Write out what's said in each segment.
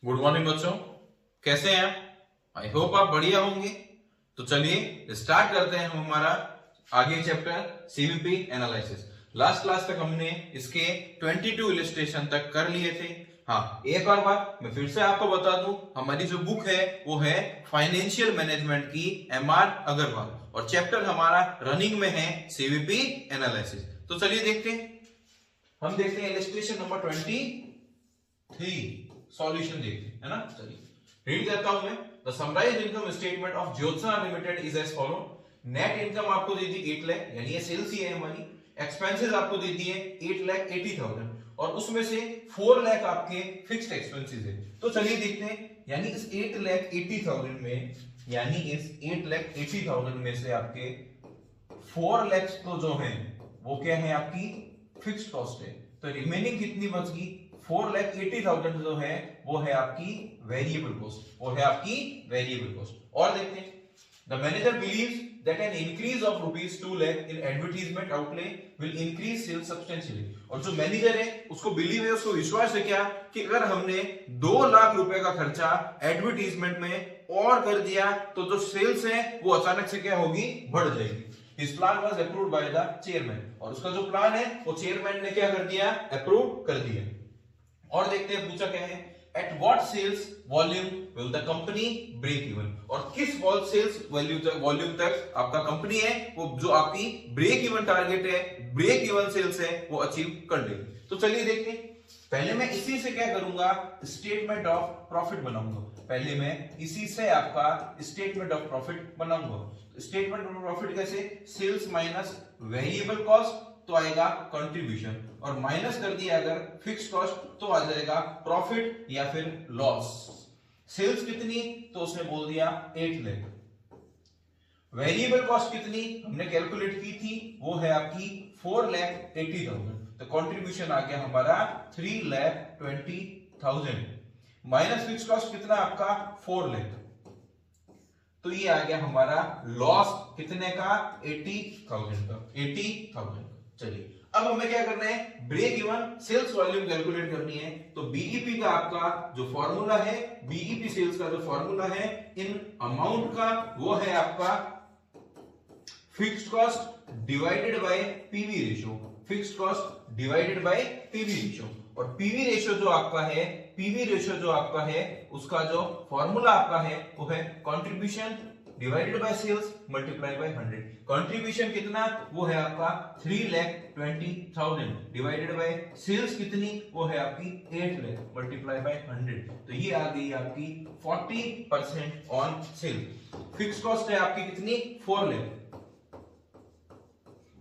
Good morning बच्चों, कैसे हैं आप? आई होप आप बढ़िया होंगे। तो चलिए स्टार्ट करते हैं हम हमारा आगे chapter CVP analysis. Last class तक हमने इसके 22 इलस्ट्रेशन तक कर लिए थे। हाँ, एक और बात मैं फिर से आपको बता दूं, हमारी जो बुक है वो है फाइनेंशियल मैनेजमेंट की एमआर अग्रवाल और चैप्टर हमारा रनिंग में है सीवीपी एनालिसिस। तो चलिए देखते हैं, हम देखते हैं इलस्ट्रेशन नंबर 23 सॉल्यूशन देखते हैं, है ना। चलिए रीड करता हूं मैं। The summarized income statement of Jyotsna limited is as follow. Net income आपको दे दी 8 लाख, यानी ये सेल्स ही है हमारी। एक्सपेंसेस आपको दे दिए 8,80,000 और उसमें से 4 लाख आपके फिक्स्ड एक्सपेंसेस है। तो चलिए देखते हैं, यानी इस 8,80,000 में, यानी इस 8,80,000 में से आपके 4 लाख तो जो है वो क्या है, आपकी फिक्स्ड कॉस्ट है। तो रिमेनिंग कितनी बच गई? 4,80,000 जो है वो है आपकी वेरिएबल कॉस्ट, वो है आपकी वेरिएबल कॉस्ट। और देखते हैं, the manager believes that an increase of rupees 2 lakh in advertisement outlay will increase sales substantially। और जो मैनेजर है उसको बिलीव है, उसको विश्वास है क्या, कि अगर हमने 2 लाख रुपए का खर्चा एडवर्टीजमेंट में और कर दिया तो जो सेल्स है वो अचानक से क्या होगी, बढ़ जाएगी। His plan was approved by the chairman, और उसका जो प्लान है वो चेयरमैन ने क्या कर दिया, अप्रूव कर दिया। और देखते हैं पूछा क्या है, at what sales volume will the company break even. और किस सेल्स वॉल्यूम तक आपका कंपनी है वो जो आपकी ब्रेक इवन टारगेट है, ब्रेक इवन सेल्स है, वो अचीव कर लेगी। तो चलिए देखते हैं, पहले मैं इसी से क्या करूंगा, स्टेटमेंट ऑफ प्रॉफिट बनाऊंगा। पहले मैं इसी से आपका स्टेटमेंट ऑफ प्रॉफिट बनाऊंगा। स्टेटमेंट ऑफ प्रॉफिट कैसे, सेल्स माइनस वेरिएबल कॉस्ट तो आएगा कंट्रीब्यूशन, और माइनस कर दिया अगर फिक्स कॉस्ट तो आ जाएगा प्रॉफिट या फिर लॉस। सेल्स कितनी, तो उसने बोल दिया 8 लाख। वेरिएबल कॉस्ट कितनी हमने कैलकुलेट की थी, वो है आपकी 4,80,000। तो कंट्रीब्यूशन आ गया हमारा 3,20,000 माइनस फिक्स कॉस्ट कितना आपका 4 लाख। तो ये आ गया हमारा लॉस कितने का, 80,000 का, 80,000। चलिए अब हमें क्या करना है, break even sales volume calculate करनी है। तो बीईपी का आपका जो फॉर्मूला है, बीईपी सेल्स का जो फॉर्मूला है इन अमाउंट का, वो है आपका fixed cost divided by PV ratio. Fixed cost divided by PV ratio, और पीवी रेशियो जो आपका है, पीवी रेशियो जो आपका है उसका जो फॉर्मूला आपका है वो है contribution divided by sales multiply by 100। Contribution कितना, वो है आपका 3,20,000 डिवाइडेड बाय सेल्स कितनी, वो है आपकी 8 लाख मल्टीप्लाई बाय 100। तो ये आ गई आपकी 40% ऑन सेल। फिक्स कॉस्ट है आपकी कितनी, 4 लाख,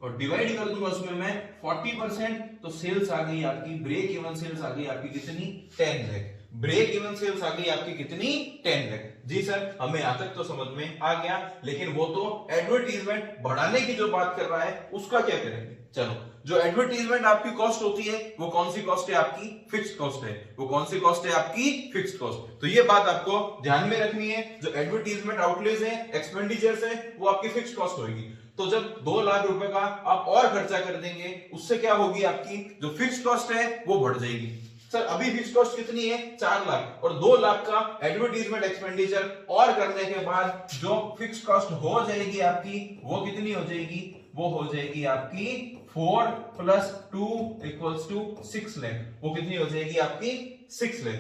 और डिवाइड कर दूंगा उसमें मैं 40%, तो सेल्स आ गई आपकी, ब्रेक इवन सेल्स आ गई आपकी कितनी, 10 लाख। ब्रेक इवन सेल्स आ गई आपकी कितनी, 10 लाख। जी सर, हमें यहां तक तो समझ में आ गया, लेकिन वो तो एडवर्टीजमेंट बढ़ाने की जो बात कर रहा है उसका क्या करेंगे। चलो, जो एडवर्टीजमेंट आपकी कॉस्ट होती है वो कौन सी कॉस्ट है, आपकी फिक्स्ड कॉस्ट है। वो कौन सी कॉस्ट है, आपकी फिक्स्ड कॉस्ट। तो ये बात आपको ध्यान में रखनी है, जो एडवर्टीजमेंट आउटलेज है, एक्सपेंडिचर्स है, वो आपकी फिक्स्ड कॉस्ट होगी। तो जब 2 लाख रुपए का आप और खर्चा कर देंगे, उससे क्या होगी, आपकी जो फिक्स्ड कॉस्ट है वो बढ़ जाएगी। सर अभी फिक्स कॉस्ट कितनी है, 4 लाख, और 2 लाख का एडवर्टीजमेंट एक्सपेंडिचर और करने के बाद जो फिक्स कॉस्ट हो जाएगी आपकी, वो कितनी हो जाएगी, वो हो जाएगी आपकी 4 + 2 = 6 लाख। वो कितनी हो जाएगी आपकी, 6 लाख।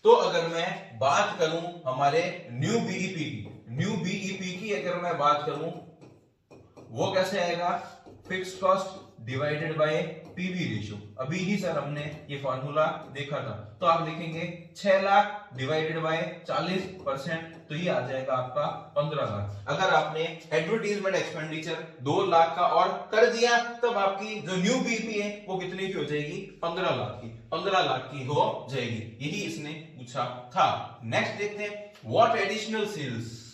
तो अगर मैं बात करूं हमारे न्यू बीईपी की अगर मैं बात करूं, वो कैसे आएगा, fix cost divided by PV ratio. अभी ही सर हमने ये फॉर्मूला देखा था। तो आप देखेंगे 6 लाख डिवाइडेड बाय 40%, तो ये आ जाएगा आपका 15 लाख। अगर आपने एडवर्टीजमेंट एक्सपेंडिचर 2 लाख का और कर दिया, तब आपकी जो न्यू बीईपी है वो कितनी की हो जाएगी, 15 लाख की, 15 लाख की हो जाएगी। यही इसने पूछा था। नेक्स्ट देखते हैं, what additional sales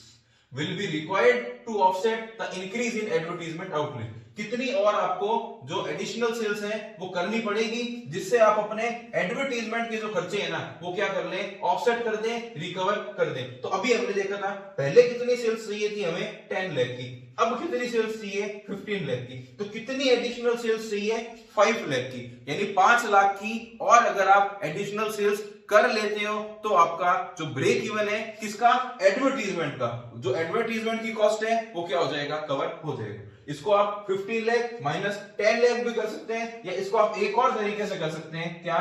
will be required to offset the increase in advertisement outlay। कितनी और आपको जो एडिशनल सेल्स है वो करनी पड़ेगी, जिससे आप अपने एडवर्टीजमेंट के जो खर्चे हैं ना वो क्या कर लें, ऑफसेट कर दें, रिकवर कर दें। तो अभी हमने देखा था, पहले कितनी सेल्स चाहिए थी हमें, 10 लाख की। अब कितनी सेल्स चाहिए, 15 लाख की। तो कितनी एडिशनल सेल्स चाहिए, 5 लाख की, यानी 5 लाख की और अगर आप एडिशनल सेल्स कर लेते हो तो आपका जो ब्रेक इवन है किसका, एडवर्टीजमेंट का, जो एडवर्टीजमेंट की कॉस्ट है वो क्या हो जाएगा, कवर हो जाएगा। इसको आप 15 लाख माइनस 10 लाख भी कर सकते हैं, या इसको आप एक और तरीके से कर सकते हैं, क्या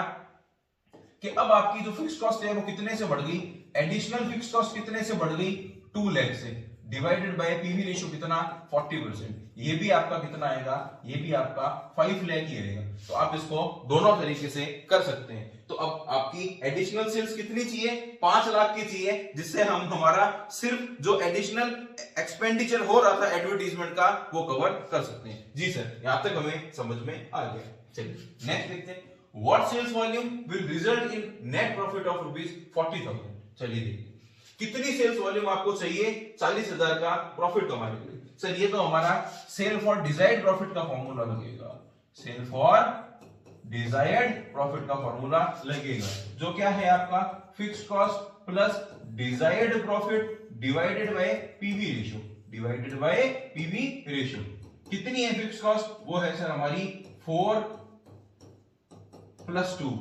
कि अब आपकी जो फिक्स कॉस्ट है वो कितने से बढ़ गई, एडिशनल फिक्स कॉस्ट कितने से बढ़ गई, 2 लाख से, डिवाइडेड बाय पीवी रेशियो कितना, 40%। ये भी आपका कितना आएगा, ये भी आपका 5 लाख ही आएगा। तो आप इसको दोनों तरीके से कर सकते हैं। तो अब आपकी एडिशनल सेल्स कितनी चाहिए, 5 लाख की चाहिए, जिससे हम हमारा सिर्फ जो एडिशनल एक्सपेंडिचर हो रहा था एडवर्टीजमेंट का वो कवर कर सकते हैं। जी सर, यहां तक हमें समझ में आ गया। चलिए नेक्स्ट देखते हैं, what sales volume will result in net profit of ₹40,000। चलिए देखिए कितनी सेल्स वॉल्यूम आपको चाहिए 40,000 का प्रॉफिट कमाने के लिए। सर ये तो हमारा सेल फॉर डिजायर्ड प्रॉफिट का फॉर्मूला लगेगा, सेल फॉर डिजायर्ड प्रॉफिट का फॉर्मूला लगेगा, जो क्या है आपका fixed cost plus desired profit divided bye PV ratio, divided by PV ratio. कितनी है फिक्स्ड कॉस्ट, वो है सर हमारी 4 + 2,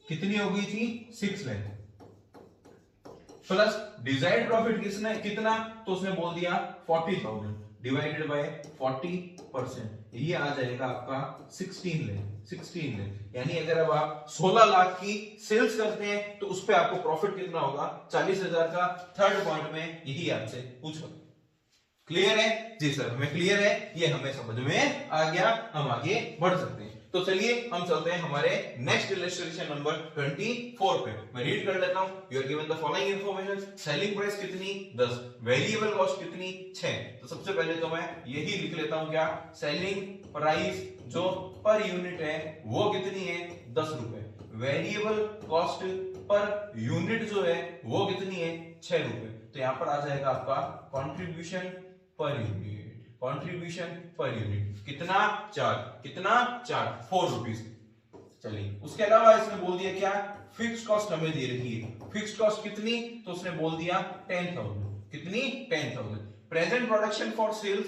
कितनी हो गई थी, 6 लाख, प्लस डिजायर्ड प्रॉफिट किसने कितना, तो उसने बोल दिया 40,000 डिवाइडेड बाय 40%, ये आ जाएगा आपका 16 लाख। यानी अगर अब आप 16 लाख की सेल्स करते हैं तो उस पे आपको प्रॉफिट कितना होगा, 40,000 का। थर्ड पॉइंट में यही आपसे पूछा। क्लियर है जी सर, हमें क्लियर है, ये हमें समझ में आ गया, हम आगे बढ़ सकते हैं। तो चलिए हम चलते हैं हमारे नेक्स्ट इलस्ट्रेशन नंबर 24 पे। मैं रीड कर लेता हूं। You are given the following information, selling price कितनी 10, वेरिएबल कॉस्ट कितनी 6। तो सबसे पहले तो मैं यही लिख लेता हूं, क्या, सेलिंग प्राइस जो पर यूनिट है वो कितनी है, 10 रुपए। वेरिएबल कॉस्ट पर यूनिट जो है वो कितनी है, 6 रुपए। तो यहां पर आ जाएगा आपका contribution per unit, contribution per unit कितना, 4, कितना 4, 4 रुपीज। चलिए उसके अलावा इसने बोल दिया क्या, फिक्स्ड कॉस्ट हमें दे रखी है, फिक्स्ड कॉस्ट कितनी, तो उसने बोल दिया 10,000, कितनी 10,000। प्रेजेंट प्रोडक्शन फॉर सेल्स,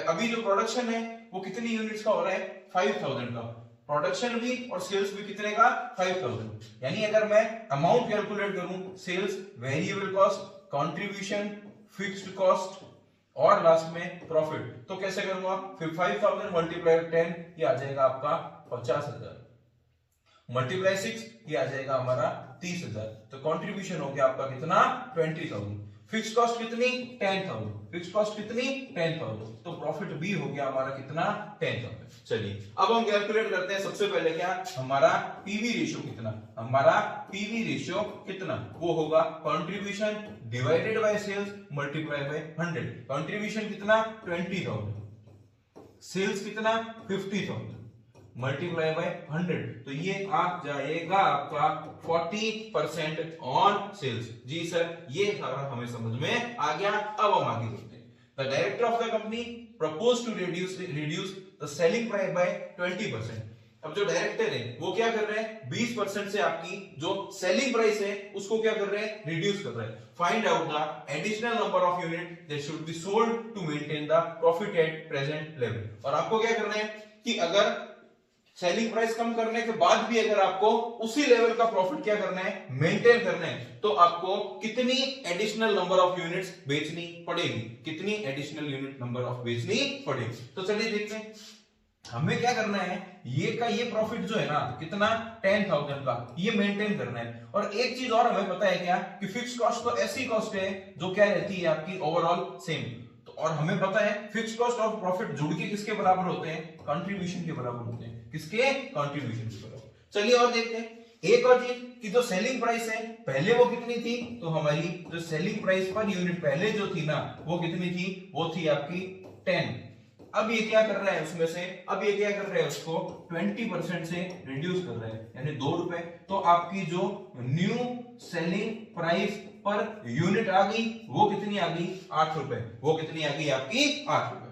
अभी जो प्रोडक्शन है वो कितनी यूनिट्स का हो रहा है, 5,000 का। प्रोडक्शन भी और सेल्स भी कितने का, 5,000। यानी अगर मैं अमाउंट कैलकुलेट करूं, sales, variable cost, contribution, fixed cost और लास्ट में प्रॉफिट, तो कैसे करूंगा, फिर 5,000 मल्टीप्लाई 10, ये आ जाएगा आपका 50,000, मल्टीप्लाई 6, ये आ जाएगा हमारा 30,000। तो कंट्रीब्यूशन हो गया आपका कितना, 20,000। फिक्स्ड कॉस्ट कितनी, 10,000, फिक्स्ड कॉस्ट कितनी 10,000, तो प्रॉफिट भी हो गया हमारा कितना, 10,000। चलिए अब हम कैलकुलेट करते हैं। सबसे पहले क्या, हमारा पीवी रेशियो कितना, हमारा पीवी रेशियो कितना, वो होगा contribution divided by sales multiply by 100। Contribution कितना, 20,000, सेल्स कितना, 50,000 मल्टीप्लाई बाय 100, तो ये आ जाएगा आपका 40% ऑन सेल्स। जी सर, ये सारा हमें समझ में आ गया। अब हम आगे बढ़ते हैं। The director of the company propose to reduce the selling price by 20%। अब जो डायरेक्टर है वो क्या कर रहे हैं, 20% से आपकी जो सेलिंग प्राइस है उसको क्या कर रहे हैं, रिड्यूस कर रहे हैं। Find out the additional number of unit that should be sold to maintain the profit at present level. और आपको क्या करना है कि अगर सेलिंग प्राइस कम करने के बाद भी अगर आपको उसी लेवल का प्रॉफिट क्या करना है, मेंटेन करना है, तो आपको कितनी एडिशनल नंबर ऑफ यूनिट्स बेचनी पड़ेगी, कितनी एडिशनल यूनिट नंबर ऑफ बेचनी पड़ेगी। तो चलिए देखते हैं हमें क्या करना है, ये प्रॉफिट जो है ना कितना 10,000 का, ये मेंटेन करना है। और एक चीज और हमें पता है क्या, कि फिक्स कॉस्ट तो ऐसी कॉस्ट है जो क्या रहती है आपकी ओवरऑल सेम। तो और हमें पता है फिक्स कॉस्ट और प्रॉफिट जुड़ के किसके बराबर होते हैं, कंट्रीब्यूशन के बराबर होते हैं। किसके, कंट्रीब्यूशन के बराबर। चलिए और देखते हैं एक और चीज कि जो सेलिंग प्राइस है पहले वो कितनी थी, तो हमारी जो सेलिंग प्राइस पर यूनिट पहले जो थी ना वो कितनी थी, वो थी आपकी 10। अब ये क्या कर रहा है उसमें से, अब ये क्या कर रहा है उसको 20% से रिड्यूस कर रहा है, यानी 2 रुपए। तो आपकी जो new selling price per unit आ गई वो कितनी आ गई, 8 रुपए। वो कितनी आ गई आपकी, 8 रुपए।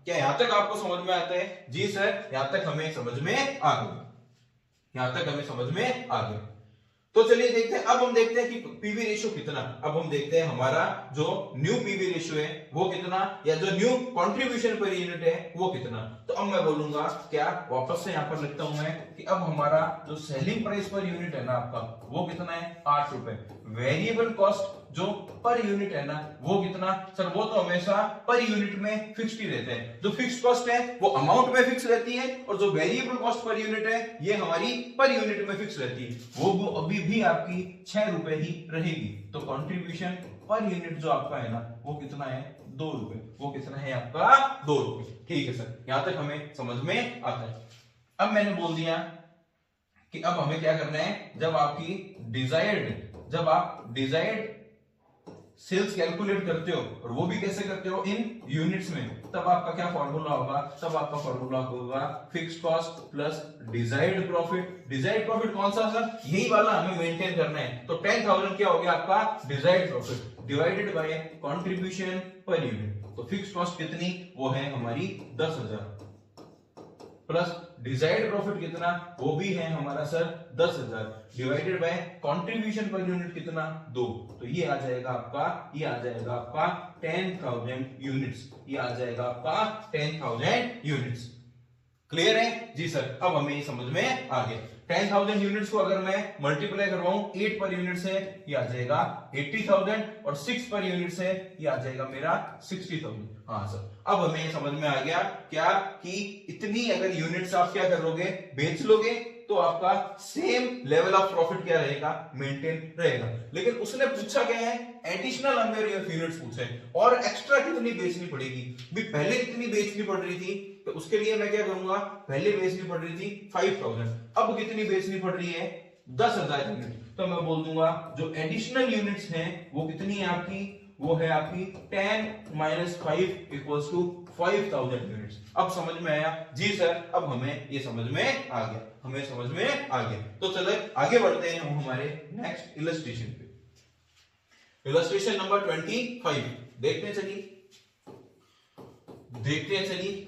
क्या यहां तक आपको समझ में आता है? जी सर, यहां तक हमें समझ में आ गया, यहां तक हमें समझ में आ गया। तो चलिए देखते हैं, अब हम देखते हैं कि पीवी रेशियो कितना। अब हम देखते हैं हमारा जो न्यू पीवी रेशियो है वो कितना, या जो न्यू कंट्रीब्यूशन पर यूनिट है वो कितना। तो अब मैं बोलूंगा क्या, वापस से यहां पर लिखता हूं मैं कि अब हमारा जो सेलिंग प्राइस पर यूनिट है ना आपका, वो कितना है 8 रुपए। वेरिएबल कॉस्ट जो पर यूनिट है ना वो कितना, सर वो तो हमेशा पर यूनिट में फिक्स्ड ही रहते हैं। जो फिक्स्ड कॉस्ट है वो अमाउंट में फिक्स रहती है, और जो वेरिएबल कॉस्ट पर यूनिट है ये हमारी पर यूनिट में फिक्स रहती है, वो अभी भी आपकी 6 रुपए ही रहेगी। तो कंट्रीब्यूशन पर यूनिट जो आपका है ना वो कितना है 2 रुपए, वो कितना है आपका 2 रुपए। ठीक है सर, यहां तक हमें समझ में आता है। अब मैंने बोल दिया कि अब हमें क्या करना है, जब आप डिजायर्ड सेल्स कैलकुलेट करते हो, और वो भी कैसे करते हो इन यूनिट्स में, तब आपका क्या फॉर्मूला होगा, तब आपका फॉर्मूला होगा fixed cost plus desired profit. Desired profit कौन सा सर, यही वाला हमें मेंटेन करना है। तो 10,000 क्या हो गया आपका desired profit divided by contribution per unit. तो फिक्स्ड कॉस्ट कितनी, वो है हमारी 10,000 प्लस डिजायर्ड प्रॉफिट कितना, वो भी है हमारा sir 10,000 divided by contribution per unit कितना 2। तो ये आ जाएगा आपका 10,000 यूनिट्स, ये आ जाएगा आपका 10,000 यूनिट्स। क्लियर है जी सर, अब हमें ये समझ में आ गया। 10,000 यूनिट्स को अगर मैं मल्टीप्लाई करवाऊं 8 पर यूनिट से, ये आ जाएगा 80,000, और 6 पर यूनिट से ये आ जाएगा मेरा 60,000। हाँ सर, अब हमें ये समझ में आ गया क्या कि इतनी अगर यूनिट्स आप क्या करोगे, बेच लोगे, तो आपका सेम लेवल ऑफ प्रॉफिट क्या रहेगा, मेंटेन रहेगा। लेकिन उसने पूछा क्या है, एडिशनल नंबर ऑफ यूनिट्स पूछे, और एक्स्ट्रा कितनी बेचनी पड़ेगी। भी पहले कितनी बेचनी पड़ रही थी, तो उसके लिए मैं क्या करूंगा, पहले बेचनी पड़ रही थी 5,000, अब कितनी बेचनी पड़ रही है 10,000 यूनिट। तो मैं बोल दूंगा जो एडिशनल यूनिट्स हैं वो कितनी है आपकी, वो है आपकी 10 - 5 = 5,000 यूनिट्स। अब समझ में आया जी सर, अब हमें ये समझ में आ गया, तो चलो आगे बढ़ते हैं हम हमारे नेक्स्ट इलस्ट्रेशन पे। इलस्ट्रेशन नंबर 25 देखते हैं चलिए।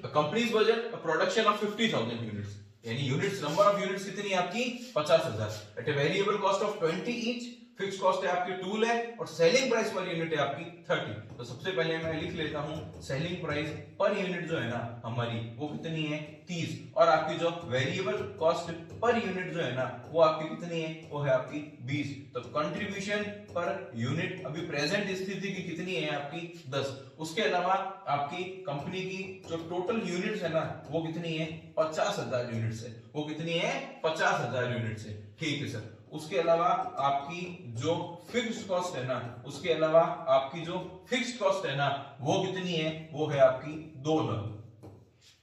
Companies budget production of 50,000 units, यानी यूनिट्स, नंबर ऑफ यूनिट्स कितनी आपकी 50,000 at a variable cost of 20 each. Fix cost है आपकी 2 लाख, और सेलिंग प्राइस पर यूनिट है आपकी 30। तो सबसे पहले मैं लिख लेता हूं सेलिंग प्राइस पर यूनिट जो है ना हमारी वो कितनी है 30, और आपकी जो वेरिएबल कॉस्ट पर यूनिट जो है ना वो आपकी कितनी है, वो है आपकी 20। तो कंट्रीब्यूशन पर यूनिट अभी प्रेजेंट स्थिति की कितनी है आपकी 10। उसके अलावा आपकी कंपनी की जो टोटल यूनिट्स है ना वो कितनी है 50,000 यूनिट्स है, वो कितनी है 50,000 यूनिट्स है। ठीक है सर, उसके अलावा आपकी जो फिक्स्ड कॉस्ट है ना, वो कितनी है, वो है आपकी 2 लाख।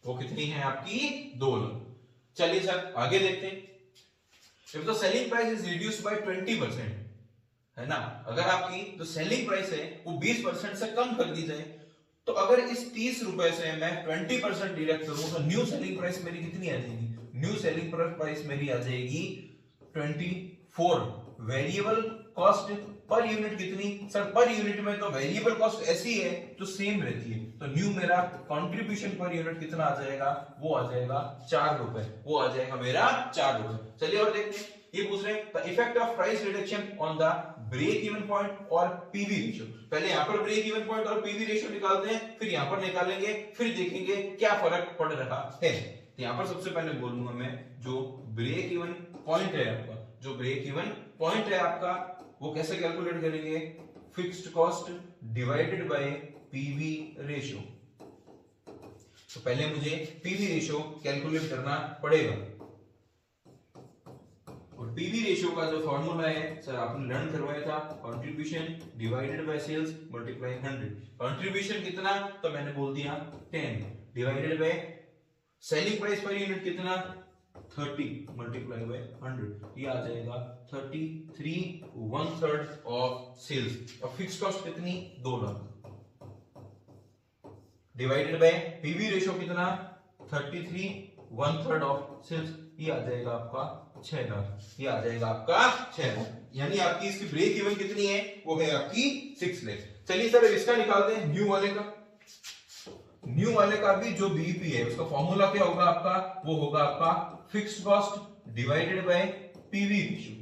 वो कितनी है आपकी 2 लाख। चलिए सर आगे देखते हैं। If the selling price is reduced by 20%, है ना, अगर आपकी जो सेलिंग प्राइस है वो 20% से कम कर दी जाए, तो अगर इस 30 रुपए से मैं 20% डिडक्ट करूं तो न्यू सेलिंग प्राइस मेरी कितनी आ जाएगी, न्यू सेलिंग प्राइस मेरी आ जाएगी 24। वेरिएबल कॉस्ट पर यूनिट कितनी, सर पर यूनिट में तो वेरिएबल कॉस्ट ऐसी है जो सेम रहती है, तो न्यू मेरा कंट्रीब्यूशन पर यूनिट कितना आ जाएगा, वो आ जाएगा 4 रुपए, वो आ जाएगा मेरा 4 रुपए। चलिए और देखते हैं, ये पूछ रहे हैं the effect of price reduction on the break even point और पीवी रेशियो। पहले यहां पर ब्रेक इवन पॉइंट और पीवी रेशियो निकालते हैं, फिर यहां पर निकालेंगे, फिर देखेंगे क्या फर्क पड़ रहा है। तो यहां पर सबसे पहले बोलूंगा मैं जो ब्रेक इवन पॉइंट है आपका, वो कैसे कैलकुलेट करेंगे, fixed cost divided by PV ratio. तो पहले मुझे पीवी रेशियो कैलकुलेट करना पड़ेगा, और पीवी रेशियो का जो फॉर्मूला है सर आपने लर्न करवाया था, contribution divided by sales multiply 100। Contribution कितना, तो मैंने बोल दिया 10 divided by selling price per unit कितना 30 मल्टीप्लाई बाय 100, ये आ जाएगा 33 1/3 ऑफ सेल्स। और फिक्स्ड कॉस्ट कितनी 2 lakh divided by PV ratio कितना 33 1/3 ऑफ सेल्स, ये आ जाएगा आपका 6 लाख, ये आ जाएगा आपका 6 लाख। यानी आपकी इसकी ब्रेक इवन कितनी है, वो है आपकी 6 लाख। चलिए सर इसका निकालते हैं न्यू वाले का भी जो बीईपी है उसका फॉर्मूला क्या होगा आपका, वो होगा आपका fixed cost divided by PV ratio.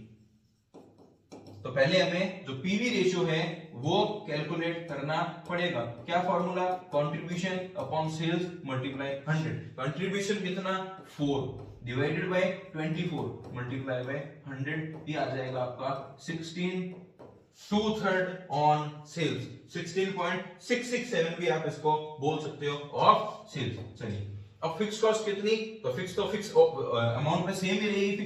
तो पहले हमें जो पीवी रेशियो है वो कैलकुलेट करना पड़ेगा। क्या formula, contribution upon sales multiply 100। Contribution कितना 4 डिवाइडेड बाय 24 मल्टीप्लाई बाय 100, ये आ जाएगा आपका 16/2 ऑन सेल्स, 16.667 भी आप इसको बोल सकते हो ऑफ सेल्स। चलिए अब फिक्स कॉस्ट कितनी, तो फिक्स अमाउंट में सेम ही रहेगी।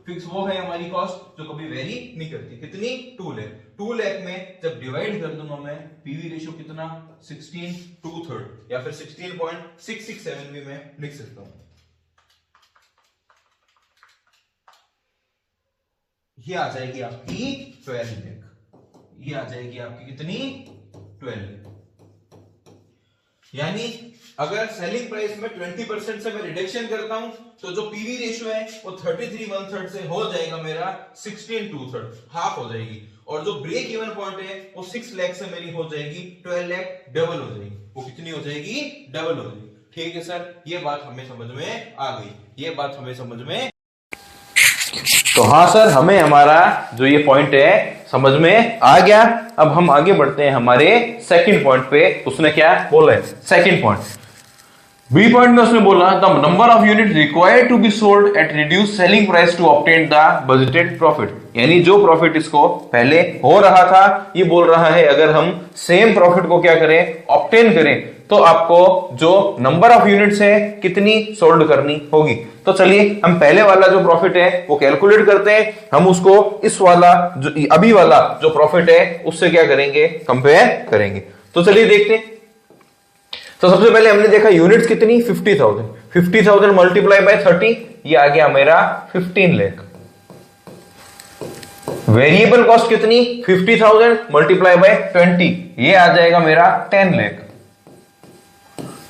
फिक्स वो है हमारी कॉस्ट जो कभी वेरी नहीं करती। कितनी, 2 लाख। 2 लाख में जब डिवाइड कर दूंगा मैं, पीवी रेशियो कितना, 16/2 या फिर 16.667 भी मैं लिख सकता हूं। ये आ जाएगी आपकी 12 लाख। ये आ जाएगी आपकी कितनी, 12 लाख। यानी अगर सेलिंग प्राइस में 20% से मैं रिडक्शन करता हूं तो जो पीवी रेशियो है वो 33/1/3 से हो जाएगा मेरा 16/2, हाफ हो जाएगी। और जो ब्रेक इवन पॉइंट है वो 6 लाख से मेरी हो जाएगी 12 लाख, डबल हो जाएगी। वो कितनी हो जाएगी, डबल हो जाएगी। ठीक है सर, ये बात हमें समझ में आ गई, ये बात हमें समझ में। तो हाँ सर, हमें हमारा जो ये पॉइंट है समझ में आ गया। अब हम आगे बढ़ते हैं हमारे सेकंड पॉइंट पे। उसने क्या बोला है, सेकंड पॉइंट, बी पॉइंट में उसने बोला the number of unit required to be sold at reduce selling price to obtain the budgeted profit. यानी जो प्रॉफिट इसको पहले हो रहा था, ये बोल रहा है अगर हम सेम प्रॉफिट को क्या करें, ऑब्टेन करें, तो आपको जो नंबर ऑफ यूनिट्स है कितनी सोल्ड करनी होगी। तो चलिए हम पहले वाला जो प्रॉफिट है वो कैलकुलेट करते हैं। हम उसको इस वाला जो अभी वाला जो प्रॉफिट है उससे क्या करेंगे, कंपेयर करेंगे। तो चलिए देखते हैं। तो सबसे पहले हमने देखा यूनिट्स कितनी, 50,000। 50,000 मल्टीप्लाई बाय 30, ये आ गया मेरा 15 लाख। वेरिएबल कॉस्ट कितनी, 50,000 मल्टीप्लाई बाय 20, ये आ जाएगा मेरा 10 लाख।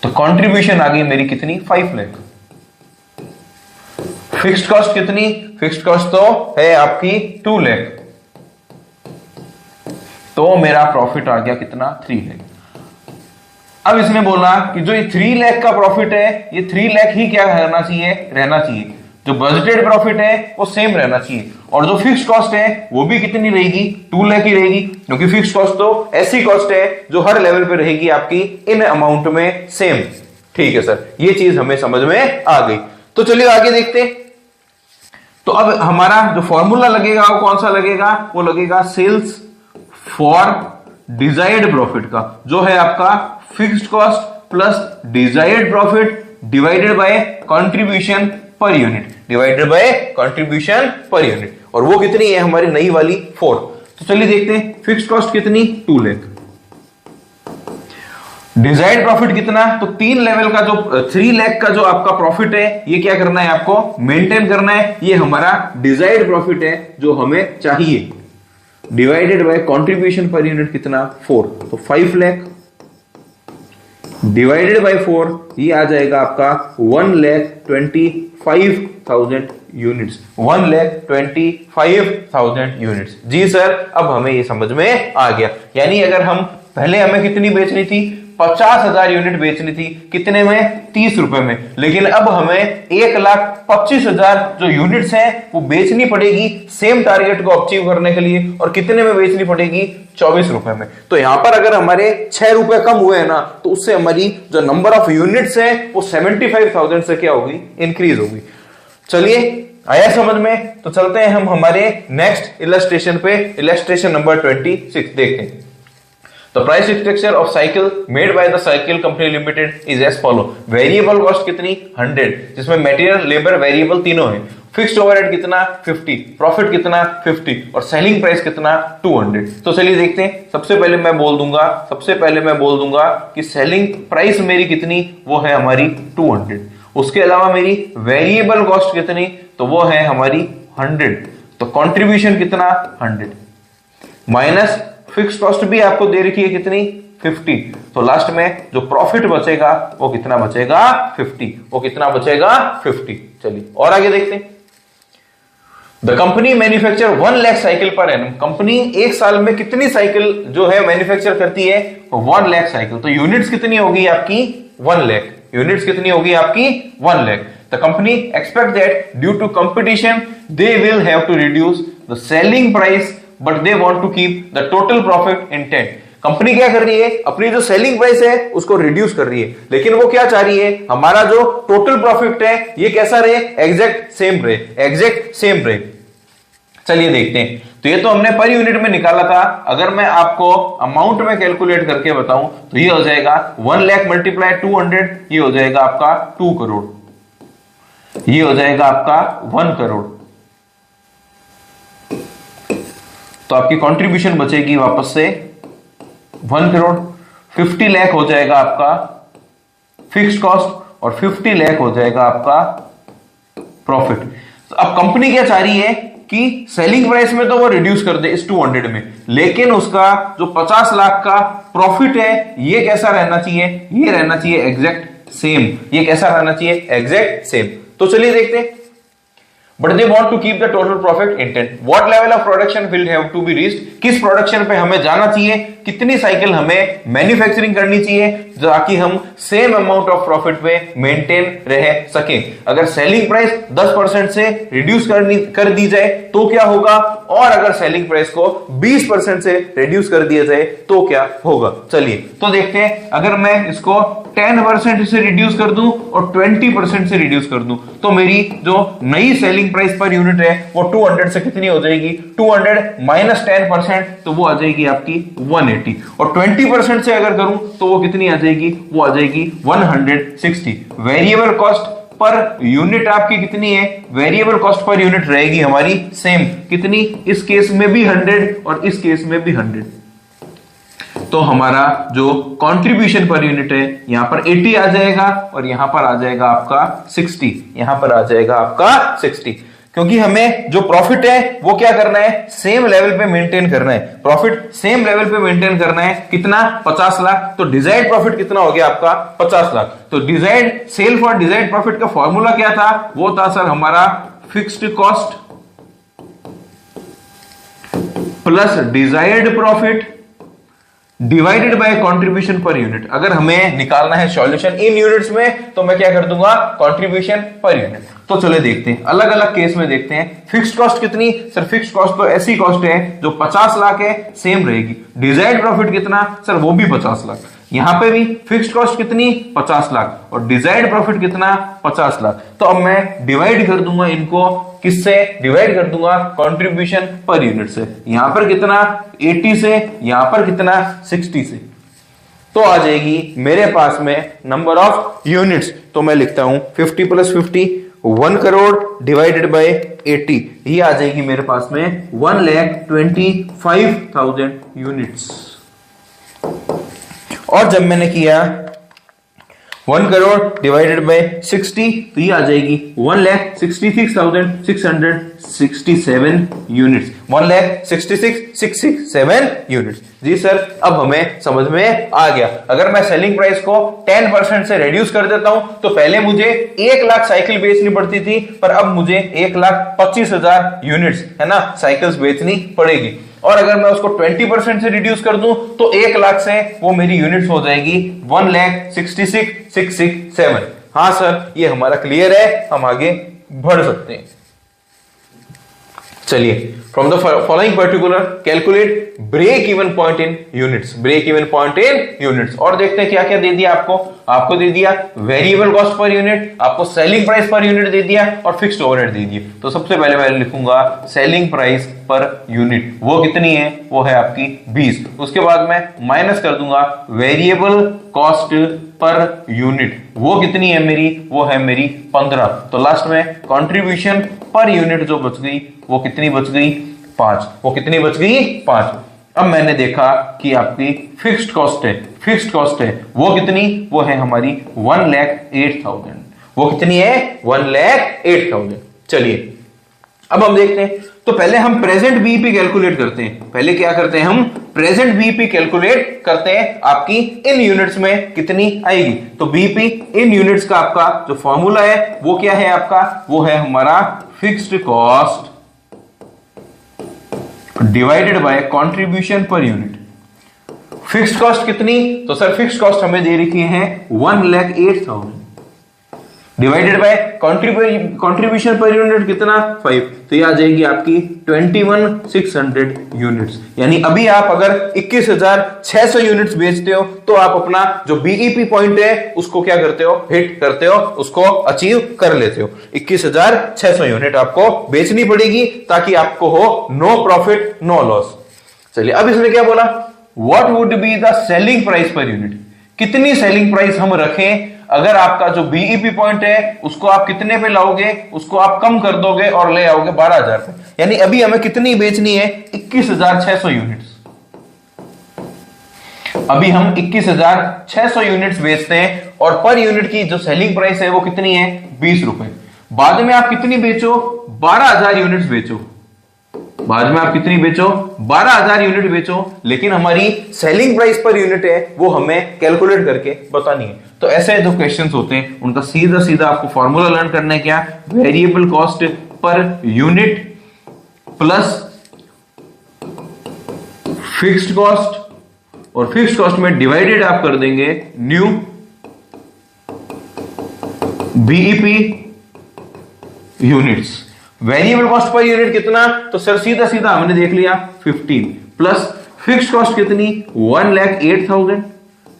तो कंट्रीब्यूशन आ गई मेरी कितनी, 5 लाख। फिक्स्ड कॉस्ट कितनी, फिक्स्ड कॉस्ट तो है आपकी 2 लाख। तो मेरा प्रॉफिट आ गया कितना, 3 लाख। अब इसने बोला कि जो ये 3 लाख का प्रॉफिट है, ये 3 लाख ही क्या रहना चाहिए, जो बजटेड प्रॉफिट है वो सेम रहना चाहिए। और जो फिक्स कॉस्ट है वो भी कितनी रहेगी, 2 लाख ही रहेगी, क्योंकि फिक्स कॉस्ट तो ऐसी कॉस्ट है जो हर लेवल पे रहेगी आपकी इन अमाउंट में सेम। ठीक है सर, ये चीज हमें समझ में आ गई। तो चलिए आगे देखते हैं। तो अब हमारा जो फॉर्मूला लगेगा वो कौन सा लगेगा, वो लगेगा सेल्स फॉर डिजायर्ड प्रॉफिट का, जो है आपका fixed cost plus desired profit divided by contribution per unit, divided by contribution per unit. और वो कितनी है हमारी नई वाली 4। तो चलिए देखते हैं, फिक्स्ड कॉस्ट कितनी, 2 लाख। डिजायर्ड प्रॉफिट कितना, तो 3 लेवल का जो 3 लाख का जो आपका प्रॉफिट है, ये क्या करना है आपको, मेंटेन करना है। ये हमारा डिजायर्ड प्रॉफिट है जो हमें चाहिए, divided by contribution per unit कितना, 4। तो 5 लाख डिवाइडेड बाय 4, ये आ जाएगा आपका 1,25,000 यूनिट्स, 1,25,000 यूनिट्स। जी सर, अब हमें ये समझ में आ गया। यानी अगर हम पहले हमें कितनी बेचनी थी, 50,000 यूनिट बेचनी थी, कितने में, 30 रुपए में। लेकिन अब हमें 1,25,000 जो यूनिट्स हैं वो बेचनी पड़ेगी सेम टारगेट को अचीव करने के लिए। और कितने में बेचनी पड़ेगी, 24 रुपए में। तो यहां पर अगर हमारे 6 रुपए कम हुए हैं ना, तो उससे हमारी जो नंबर ऑफ यूनिट्स है वो 75,000 से क्या होगी, इंक्रीज होगी। चलिए आया समझ में। तो चलते हैं हम हमारे नेक्स्ट इलस्ट्रेशन पे, इलस्ट्रेशन नंबर 26 देखते हैं। The price structure of cycle made by the cycle company limited is as follow. Variable cost कितनी, 100, जिसमें मटेरियल लेबर वेरिएबल तीनों है। फिक्स्ड ओवरहेड कितना, 50, प्रॉफिट कितना, 50, और सेलिंग प्राइस कितना, 200। तो चलिए देखते हैं। सबसे पहले मैं बोल दूंगा कि सेलिंग प्राइस मेरी कितनी, वो है हमारी 200। उसके अलावा मेरी वेरिएबल कॉस्ट कितनी, तो वो है हमारी 100। तो कंट्रीब्यूशन कितना, 100, माइनस फिक्स कॉस्ट भी आपको दे रखी है कितनी, 50। तो लास्ट में जो प्रॉफिट बचेगा वो कितना बचेगा, 50। वो कितना बचेगा, 50। चलिए और आगे देखते हैं। The company manufacture 1 lakh cycle per annum. Company एक साल में कितनी साइकिल जो है मैन्युफैक्चर करती है, 1 लाख साइकिल। तो यूनिट्स कितनी होगी आपकी, 1 लाख। यूनिट्स कितनी होगी आपकी, 1 lakh. The company expect that due to competition they will have to reduce the selling price but they want to keep the total profit intact. कंपनी क्या कर रही है, अपनी जो सेलिंग प्राइस है उसको रिड्यूस कर रही है, लेकिन वो क्या चाह रही है, हमारा जो टोटल प्रॉफिट है ये कैसा रहे, एग्जैक्ट सेम रहे, एग्जैक्ट सेम रहे। चलिए देखते हैं। तो ये तो हमने पर यूनिट में निकाला था, अगर मैं आपको अमाउंट में कैलकुलेट करके बताऊं तो ये हो जाएगा 1 लाख मल्टीप्लाई 200, ये हो जाएगा आपका 2 करोड़, ये हो जाएगा आपका 1 करोड़। तो आपकी कंट्रीब्यूशन बचेगी वापस से 1 करोड़। 50 लाख हो जाएगा आपका फिक्स्ड कॉस्ट और 50 लाख हो जाएगा आपका प्रॉफिट। तो अब कंपनी क्या चाह रही है कि सेलिंग प्राइस में तो वो रिड्यूस कर दे इस 200 में, लेकिन उसका जो 50 लाख का प्रॉफिट है ये कैसा रहना चाहिए, ये रहना चाहिए एग्जैक्ट सेम। ये कैसा रहना चाहिए, एग्जैक्ट सेम। तो चलिए देखते हैं। But they want to keep the total profit intent. What level of production will have to be reached, किस प्रोडक्शन पे हमें जाना चाहिए, कितनी साइकिल हमें मैन्युफैक्चरिंग करनी चाहिए ताकि हम सेम अमाउंट ऑफ प्रॉफिट पे मेंटेन रह सकें। अगर सेलिंग प्राइस 10% से रिड्यूस कर दी जाए तो क्या होगा, और अगर सेलिंग प्राइस को 20% से रिड्यूस कर दिया जाए तो क्या होगा। चलिए तो देखते हैं। अगर मैं इसको 10% से रिड्यूस कर दूं और 20% से रिड्यूस कर दूं तो मेरी जो नई सेलिंग प्राइस पर यूनिट है वो 200 से कितनी हो जाएगी, 200 माइनस 10% तो वो आ जाएगी आपकी 180, और 20% से अगर करूं तो वो कितनी आ जाएगी, वो आ जाएगी 160। वेरिएबल कॉस्ट पर यूनिट आपकी कितनी है, वेरिएबल कॉस्ट पर यूनिट रहेगी हमारी सेम, कितनी, इस केस में भी 100 और इस केस में भी 100। तो हमारा जो कंट्रीब्यूशन पर यूनिट है यहां पर 80 आ जाएगा और यहां पर आ जाएगा आपका 60, यहां पर आ जाएगा आपका 60, क्योंकि हमें जो प्रॉफिट है वो क्या करना है, सेम लेवल पे मेंटेन करना है। प्रॉफिट सेम लेवल पे मेंटेन करना है, कितना, 50 लाख। तो डिजायर्ड प्रॉफिट कितना हो गया आपका, 50 लाख। तो desired sale for desired profit का फॉर्मूला क्या था, वो था सर हमारा fixed cost plus desired profit divided by contribution per unit. अगर हमें निकालना है सॉल्यूशन इन यूनिट्स में तो मैं क्या कर दूंगा, कंट्रीब्यूशन पर यूनिट। तो चले देखते हैं, अलग अलग केस में देखते हैं। फिक्स्ड कॉस्ट कितनी, सर फिक्स्ड कॉस्ट तो ऐसी कॉस्ट है जो 50 लाख है, सेम रहेगी। डिजायर्ड प्रॉफिट कितना, सर वो भी 50 लाख। यहां पे भी फिक्स्ड कॉस्ट कितनी, 50 लाख, और डिजायर्ड प्रॉफिट कितना, 50 लाख। तो अब मैं डिवाइड कर दूंगा इनको, किससे डिवाइड कर दूंगा, कंट्रीब्यूशन पर यूनिट से। यहां पर कितना, 80 से, यहां पर कितना, 60 से। तो आ जाएगी मेरे पास में नंबर ऑफ यूनिट्स। तो मैं लिखता हूं 50 प्लस 50, 1 करोड़ डिवाइडेड बाय 80, ये आ जाएगी मेरे पास में 1,25,000 यूनिट्स। और जब मैंने किया 1 करोड़ डिवाइडेड बाय 60 तो ये आ जाएगी 1,66,667 यूनिट्स, 1,66,667 यूनिट्स। जी सर, अब हमें समझ में आ गया। अगर मैं सेलिंग प्राइस को 10% से रिड्यूस कर देता हूं तो पहले मुझे 1 लाख साइकिल बेचनी पड़ती थी, पर अब मुझे 1,25,000 यूनिट्स है ना साइकिल्स बेचनी पड़ेगी। और अगर मैं उसको 20% से रिड्यूस कर दूं तो 1 लाख से वो मेरी यूनिट्स हो जाएगी 1,66,667। हाँ सर, ये हमारा क्लियर है, हम आगे बढ़ सकते हैं। चलिए, from the following particular calculate break even point in units, break even point in units. और देखते हैं क्या क्या दे दिया आपको दे दिया वेरिएबल कॉस्ट पर यूनिट, आपको सेलिंग प्राइस पर यूनिट दे दिया और फिक्स्ड ओवरहेड दे दिए। तो सबसे पहले मैं लिखूंगा सेलिंग प्राइस पर यूनिट, वो कितनी है, वो है आपकी 20। उसके बाद मैं माइनस कर दूंगा वेरिएबल कॉस्ट पर यूनिट, वो कितनी है मेरी, वो है मेरी 15। तो लास्ट में कंट्रीब्यूशन पर यूनिट जो बच गई वो कितनी बच गई, 5। वो कितनी बच गई, 5। अब मैंने देखा कि आपकी फिक्स्ड कॉस्ट है वो कितनी, वो है हमारी 1,08,000। वो कितनी है, 1,08,000। चलिए अब हम देखते हैं। तो पहले हम प्रेजेंट बीईपी कैलकुलेट करते हैं। पहले क्या करते हैं, हम प्रेजेंट बीईपी कैलकुलेट करते हैं, आपकी इन यूनिट्स में कितनी आएगी। तो बीईपी इन यूनिट्स का आपका जो फॉर्मूला है वो क्या है आपका, वो है हमारा fixed cost divided by contribution per unit. Fixed cost कितनी, तो सर फिक्स्ड कॉस्ट हमें दे रखी है 1,08,000। Divided by contribution per unit कितना 5, तो ये आ जाएगी आपकी 21,600 यूनिट्स। यानी अभी आप अगर 21,600 यूनिट्स बेचते हो तो आप अपना जो बीईपी पॉइंट है उसको क्या करते हो, हिट करते हो, उसको अचीव कर लेते हो। 21,600 यूनिट आपको बेचनी पड़ेगी ताकि आपको हो नो प्रॉफिट नो लॉस। चलिए अब इसने क्या बोला, what would be the selling price per unit, कितनी सेलिंग प्राइस हम रखें अगर आपका जो बीईपी पॉइंट है उसको आप कितने पे लाओगे, उसको आप कम कर दोगे और ले आओगे 12,000 पे। यानी अभी हमें कितनी बेचनी है, 21,600 यूनिट्स। अभी हम 21,600 यूनिट्स बेचते हैं और पर यूनिट की जो सेलिंग प्राइस है वो कितनी है, 20 रुपए। बाद में आप कितनी बेचो, 12,000 यूनिट्स बेचो। बाद में आप कितनी बेचो, 12,000 यूनिट बेचो, लेकिन हमारी सेलिंग प्राइस पर यूनिट है वो हमें कैलकुलेट करके बतानी है। तो ऐसे जो क्वेश्चंस होते हैं उनका सीधा सीधा आपको फॉर्मूला लर्न करना है, क्या, variable cost per unit plus fixed cost, और फिक्स्ड कॉस्ट में डिवाइडेड आप कर देंगे new BEP units. Variable cost per unit कितना, तो सर सीधा सीधा हमने देख लिया 15 प्लस फिक्स्ड कॉस्ट कितनी 1,08,000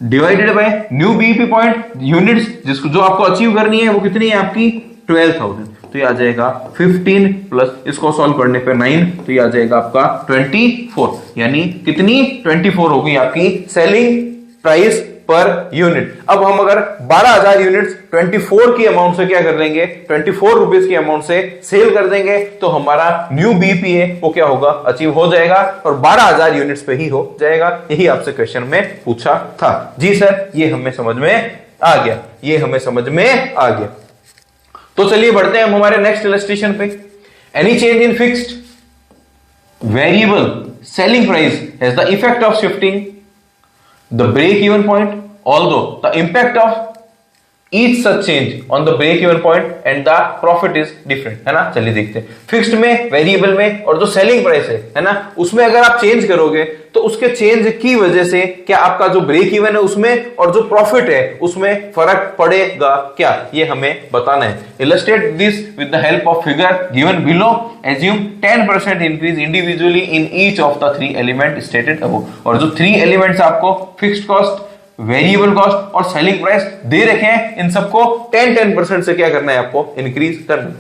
divided by new BEP point units जिसको जो आपको अचीव करनी है वो कितनी है आपकी 12,000। तो ये आ जाएगा 15 प्लस इसको सॉल्व करने पे 9, तो ये आ जाएगा आपका 24। यानी कितनी 24 होगी आपकी सेलिंग प्राइस पर यूनिट। अब हम अगर 12,000 यूनिट्स 24 की अमाउंट से क्या कर देंगे, 24 रुपीज की अमाउंट से सेल कर देंगे तो हमारा न्यू बीपी है वो क्या होगा, अचीव हो जाएगा और 12,000 यूनिट्स पे ही हो जाएगा। यही आपसे क्वेश्चन में पूछा था। जी सर, ये हमें समझ में आ गया, ये हमें समझ में आ गया। तो चलिए बढ़ते हैं हम हमारे नेक्स्ट इलस्ट्रेशन पे। Any change in fixed variable selling price has the effect of shifting the break even point, although the impact of each such change on the break even point and the profit is different, है ना। चलिए देखते हैं fixed में, variable में और जो selling price है ना, उसमें अगर आप चेंज करोगे तो उसके चेंज की वजह से क्या आपका जो ब्रेक इवन है उसमें और जो प्रॉफिट है उसमें फर्क पड़ेगा क्या, ये हमें बताना है। Illustrate this with the help of figure given below. Assume 10% increase individually in each of the 3 element stated above. और जो 3 एलिमेंट्स आपको फिक्स्ड कॉस्ट, वेरिएबल कॉस्ट और सेलिंग प्राइस दे रखे हैं, इन सबको 10% से क्या करना है, आपको इंक्रीज करना है।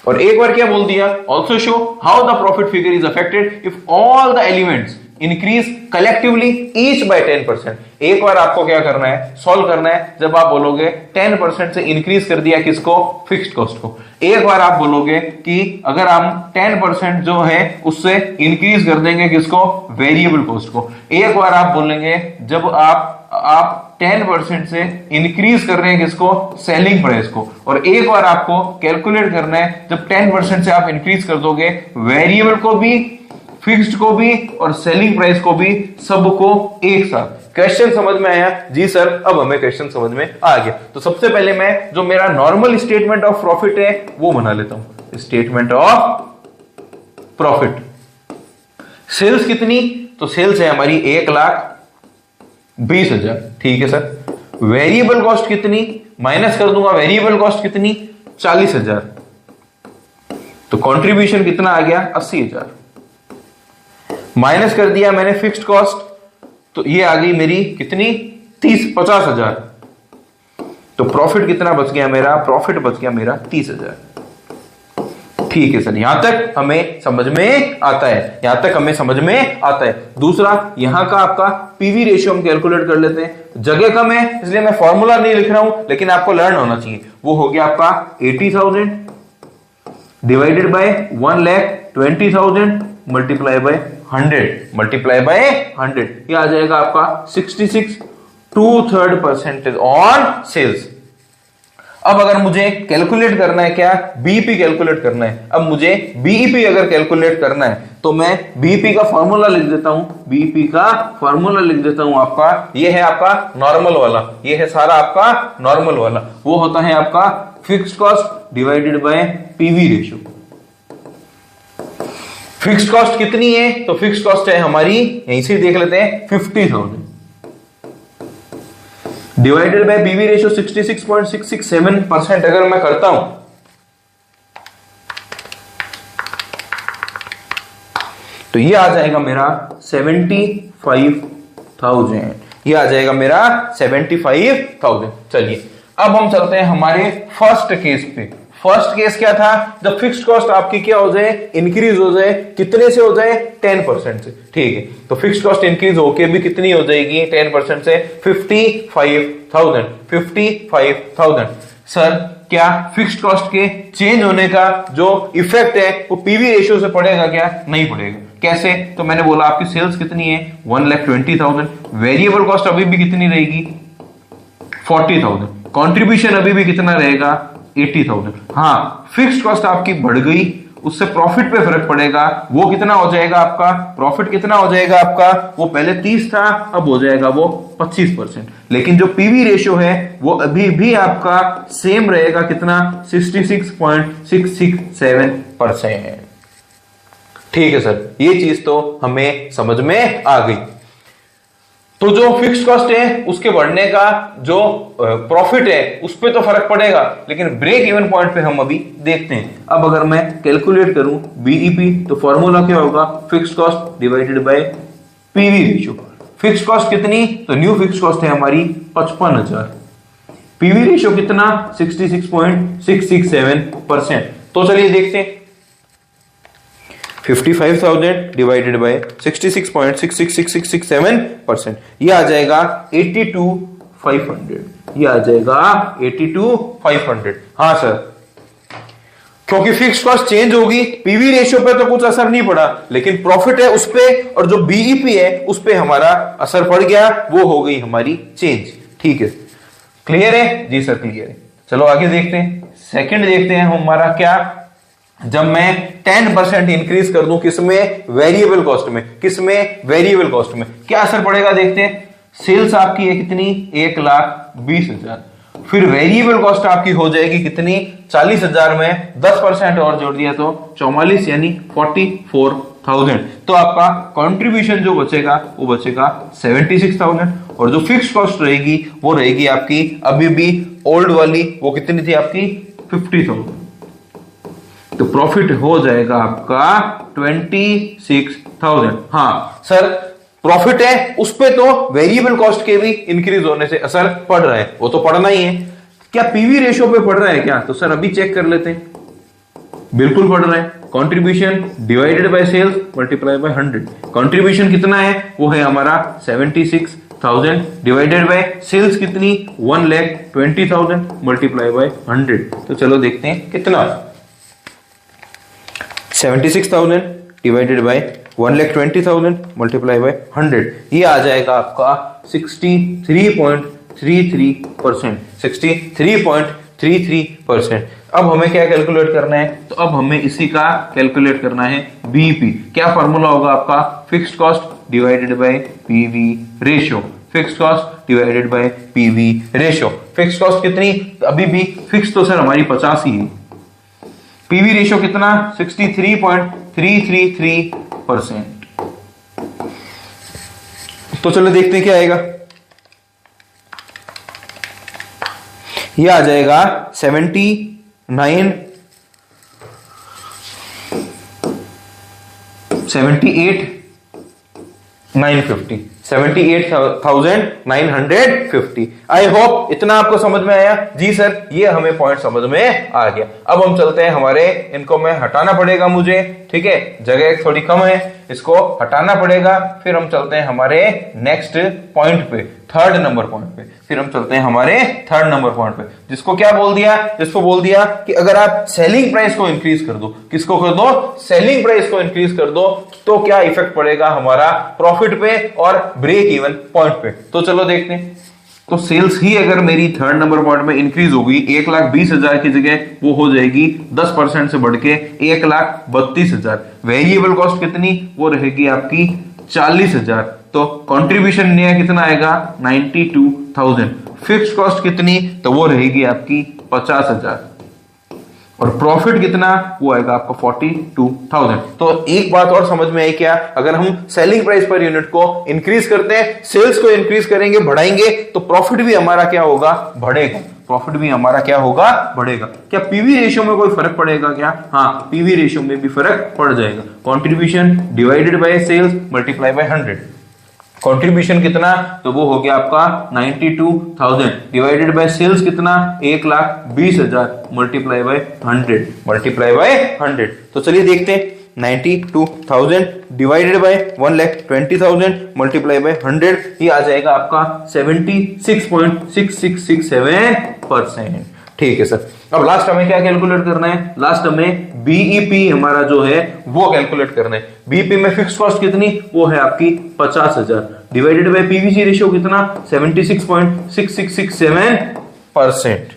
और एक बार क्या बोल दिया, also show how the profit figure is affected if all the elements increase collectively each by 10%। एक बार आपको क्या करना है, सॉल्व करना है, जब आप बोलोगे 10% से इंक्रीज कर दिया किसको, फिक्स्ड कॉस्ट को। एक बार आप बोलोगे कि अगर हम 10% जो है उससे इंक्रीज कर देंगे किसको, वेरिएबल कॉस्ट को। एक बार आप बोलेंगे जब आप 10% से इंक्रीज कर रहे हैं किसको, सेलिंग प्राइस को। और एक बार आपको कैलकुलेट करना है जब 10% से आप इंक्रीज कर दोगे वेरिएबल को भी, फिक्स्ड को भी और सेलिंग प्राइस को भी, सबको एक साथ। क्वेश्चन समझ में आया? जी सर, अब हमें क्वेश्चन समझ में आ गया। तो सबसे पहले मैं जो मेरा नॉर्मल स्टेटमेंट ऑफ प्रॉफिट है वो बना लेता हूं। स्टेटमेंट ऑफ प्रॉफिट, सेल्स कितनी, तो सेल्स है हमारी 1,20,000, ठीक है सर। वेरिएबल कॉस्ट कितनी, माइनस कर दूंगा, वेरिएबल कॉस्ट कितनी 40,000, तो कंट्रीब्यूशन कितना आ गया 80,000। माइनस कर दिया मैंने फिक्स्ड कॉस्ट, तो ये आ गई मेरी कितनी 50,000। तो प्रॉफिट कितना बच गया मेरा, प्रॉफिट बच गया मेरा 30,000। ठीक है सर, यहां तक हमें समझ में आता है, यहां तक हमें समझ में आता है। दूसरा, यहां का आपका पीवी रेशियो हम कैलकुलेट कर लेते हैं। जगह कम है इसलिए मैं फॉर्मूला नहीं लिख रहा हूं, लेकिन आपको लर्न होना चाहिए। वो हो गया आपका 80,000 divided by 1,20,000 multiply by 100 multiply by 100, ये आ जाएगा आपका 66 2/3% ऑन सेल्स। अब अगर मुझे कैलकुलेट करना है क्या, बीईपी कैलकुलेट करना है। अब मुझे बीईपी अगर कैलकुलेट करना है तो मैं बीईपी का फॉर्मूला लिख देता हूं, बीईपी का फॉर्मूला लिख देता हूं आपका, ये है आपका नॉर्मल वाला, ये है सारा आपका नॉर्मल वाला। वो होता है आपका fixed cost divided by PV ratio. Fixed cost कितनी है, तो फिक्स्ड कॉस्ट है हमारी, यहीं से देख लेते हैं 50,000 डिवाइडेड बाय पीवी रेशियो 66.667% अगर मैं करता हूं तो ये आ जाएगा मेरा 75,000, ये आ जाएगा मेरा 75,000। चलिए अब हम चलते हैं हमारे फर्स्ट केस पे। फर्स्ट केस क्या था, जब फिक्स्ड कॉस्ट आपकी क्या हो जाए, इंक्रीज हो जाए, कितने से हो जाए, 10% से। ठीक है, तो फिक्स्ड कॉस्ट इंक्रीज होके भी कितनी हो जाएगी 10% से, 55,000। 55,000 सर क्या फिक्स्ड कॉस्ट के चेंज होने का जो इफेक्ट है वो पीवी रेशियो से पड़ेगा क्या, नहीं पड़ेगा। कैसे, तो मैंने बोला आपकी सेल्स कितनी है 1,20,000, वेरिएबल कॉस्ट अभी भी कितनी रहेगी 40,000, कंट्रीब्यूशन अभी भी कितना रहेगा 80,000। हाँ फिक्स्ड कॉस्ट आपकी बढ़ गई, उससे प्रॉफिट पे फर्क पड़ेगा, वो कितना हो जाएगा आपका, प्रॉफिट कितना हो जाएगा आपका, वो पहले 30 था अब हो जाएगा वो 25%। लेकिन जो पीवी रेशियो है वो अभी भी आपका सेम रहेगा, कितना 66.667%। ठीक है सर, ये चीज तो हमें समझ में आ गई। तो जो फिक्स्ड कॉस्ट है उसके बढ़ने का जो प्रॉफिट है उस पे तो फर्क पड़ेगा, लेकिन ब्रेक इवन पॉइंट पे हम अभी देखते हैं। अब अगर मैं कैलकुलेट करूं बीईपी तो फॉर्मूला क्या होगा, fixed cost divided by PV ratio. Fixed cost कितनी, तो न्यू फिक्स्ड कॉस्ट है हमारी 55,000, पीवी रेशियो कितना 66.667%। तो चलिए देखते हैं 55,000 डिवाइडेड बाय 66.66667%, ये आ जाएगा 82,500, ये आ जाएगा 82,500। हाँ सर, क्योंकि फिक्स्ड कॉस्ट चेंज होगी, पीवी रेशियो पे तो कुछ असर नहीं पड़ा, लेकिन प्रॉफिट है उस पे और जो बीईपी है उस पे हमारा असर पड़ गया, वो हो गई हमारी चेंज। ठीक है, क्लियर है जी सर, क्लियर है। चलो आगे देखते हैं, सेकंड देखते हैं हमारा क्या, जब मैं 10% इंक्रीज कर दूं किसमें, वेरिएबल कॉस्ट में, किसमें, वेरिएबल कॉस्ट में, क्या असर पड़ेगा देखते हैं। सेल्स आपकी है कितनी 1,20,000, फिर वेरिएबल कॉस्ट आपकी हो जाएगी कितनी 40,000 में 10% और जोड़ दिया तो 44 यानी 44,000। तो आपका कंट्रीब्यूशन जो बचेगा वो बचेगा 76,000, और जो फिक्स्ड कॉस्ट रहेगी वो रहेगी आपकी अभी भी ओल्ड वाली, वो कितनी थी आपकी 50,000। तो प्रॉफिट हो जाएगा आपका 26,000। हाँ सर, प्रॉफिट है उस पे तो वेरिएबल कॉस्ट के भी इंक्रीज होने से असर पड़ रहा है, वो तो पड़ना ही है। क्या पीवी रेशियो पे पड़ रहा है क्या, तो सर अभी चेक कर लेते हैं, बिल्कुल पड़ रहा है। Contribution divided by sales multiply by 100, contribution कितना है वो है हमारा 76,000 डिवाइडेड बाय सेल्स कितनी 1,20,000 मल्टीप्लाई बाय 100। तो चलो देखते हैं कितना, 76,000 डिवाइडेड बाय 1,20,000 मल्टीप्लाई बाय 100, ये आ जाएगा आपका 63.33%, 63.33%। अब हमें क्या कैलकुलेट करना है, तो अब हमें इसी का कैलकुलेट करना है बीईपी। क्या फॉर्मूला होगा आपका, fixed cost divided by PV ratio, fixed cost divided by PV ratio. Fixed cost कितनी, अभी भी फिक्स तो सर हमारी 50 ही है, पीवी रेशियो कितना 63.333%। तो चलो देखते हैं क्या आएगा, ये आ जाएगा 78,950। आई होप इतना आपको समझ में आया जी सर, ये हमें पॉइंट समझ में आ गया। अब हम चलते हैं हमारे, इनको मैं हटाना पड़ेगा मुझे, ठीक है, जगह थोड़ी कम है, इसको हटाना पड़ेगा। फिर हम चलते हैं हमारे नेक्स्ट पॉइंट पे, थर्ड नंबर पॉइंट पे। फिर हम चलते हैं हमारे थर्ड नंबर पॉइंट पे, जिसको क्या बोल दिया, जिसको बोल दिया कि अगर आप सेलिंग प्राइस को इंक्रीज कर दो, किसको कर दो, सेलिंग प्राइस को इंक्रीज कर दो, तो क्या इफेक्ट पड़ेगा हमारा प्रॉफिट पे और ब्रेक इवन पॉइंट पे। तो चलो देखते हैं। तो सेल्स ही अगर मेरी थर्ड नंबर पॉइंट में इंक्रीज होगी, 1,20,000 की जगह वो हो जाएगी 10% से बढ़ के 1,32,000। वेरिएबल कॉस्ट कितनी, वो रहेगी आपकी 40,000। तो कंट्रीब्यूशन नया कितना आएगा 92,000। फिक्स्ड कॉस्ट कितनी, तो वो रहेगी आपकी 50,000। और प्रॉफिट कितना, वो आएगा आपका 42,000। तो एक बात और समझ में आई क्या, अगर हम सेलिंग प्राइस पर यूनिट को इंक्रीज करते हैं, सेल्स को इंक्रीज करेंगे, बढ़ाएंगे, तो प्रॉफिट भी हमारा क्या होगा, बढ़ेगा। प्रॉफिट भी हमारा क्या होगा, बढ़ेगा। क्या पीवी रेशियो में कोई फर्क पड़ेगा क्या, हाँ पीवी रेशियो में भी फर्क पड़ जाएगा। Contribution divided by sales multiply by 100। Contribution कितना, तो वो हो गया आपका 92,000 डिवाइडेड बाय सेल्स कितना, 1,20,000 मल्टीप्लाई बाय 100, मल्टीप्लाई बाय 100। तो चलिए देखते हैं, 92,000 डिवाइडेड बाय 1,20,000 मल्टीप्लाई बाय 100, ये आ जाएगा आपका 76.6667%। ठीक है सर। अब लास्ट हमें क्या कैलकुलेट करना है, लास्ट हमें बीईपी हमारा जो है वो कैलकुलेट करना है। बीईपी में फिक्स कॉस्ट कितनी, वो है आपकी 50,000 डिवाइडेड बाय पीवीसी रेशियो कितना, 76.6667%।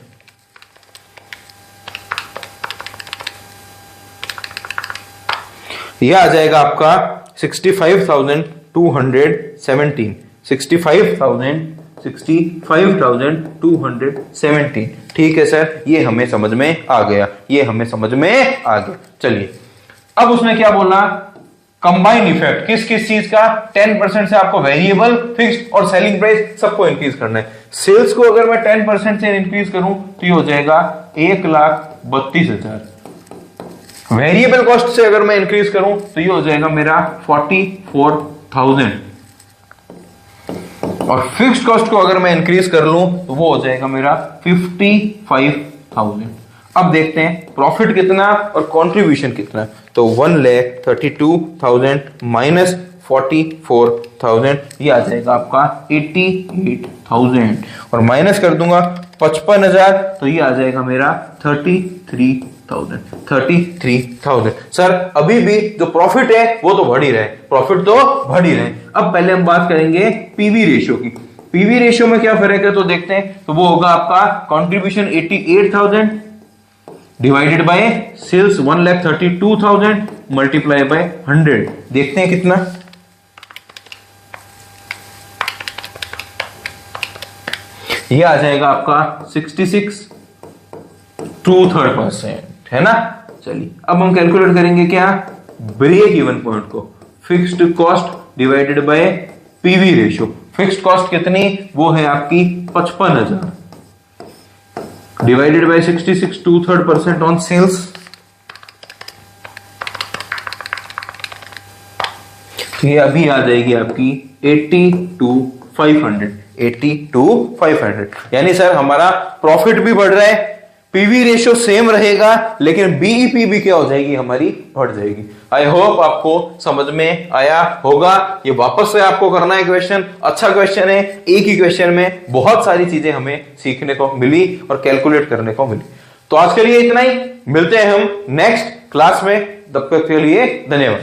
यह आ जाएगा आपका 65,217, 65,217। ठीक है सर, ये हमें समझ में आ गया, ये हमें समझ में आ गया। चलिए अब उसने क्या बोला, कंबाइन इफेक्ट किस किस चीज का, 10% से आपको वेरिएबल, फिक्स्ड और सेलिंग प्राइस सबको इंक्रीज करना है। सेल्स को अगर मैं 10% से इंक्रीज करूं तो ये हो जाएगा 1,32,000। वेरिएबल कॉस्ट से अगर मैं इंक्रीज करूं तो ये हो जाएगा मेरा 44,000। और फिक्स्ड कॉस्ट को अगर मैं इंक्रीज कर लूं तो वो हो जाएगा मेरा 55,000। अब देखते हैं प्रॉफिट कितना और कंट्रीब्यूशन कितना। तो 1,32,000 माइनस 44,000, ये आ जाएगा आपका 88,000। और माइनस कर दूंगा 55,000 तो ये आ जाएगा मेरा 33,000। सर अभी भी जो प्रॉफिट है वो तो बढ़ ही रहे, प्रॉफिट तो बढ़ ही रहे। अब पहले हम बात करेंगे पीवी रेशियो की। पीवी रेशियो में क्या फर्क है तो देखते हैं, तो वो होगा आपका contribution 88,000 divided by sales 1,32,000 multiply by 100। देखते हैं कितना, ये आ जाएगा आपका 66.2% है ना। चलिए अब हम कैलकुलेट करेंगे क्या, ब्रेक इवन पॉइंट को, fixed cost divided by PV ratio. Fixed cost कितनी, वो है आपकी 55,000 डिवाइडेड बाय 66.2% ऑन सेल्स, तो ये अभी आ जाएगी आपकी 80,500। यानी सर हमारा प्रॉफिट भी बढ़ रहा है, पीवी रेशियो सेम रहेगा, लेकिन बीईपी भी क्या हो जाएगी, हमारी बढ़ जाएगी। आई होप आपको समझ में आया होगा। ये वापस से आपको करना है क्वेश्चन, अच्छा क्वेश्चन है, एक ही क्वेश्चन में बहुत सारी चीजें हमें सीखने को मिली और कैलकुलेट करने को मिली। तो आज के लिए इतना ही, मिलते हैं हम नेक्स्ट क्लास में, तब तक के लिए धन्यवाद।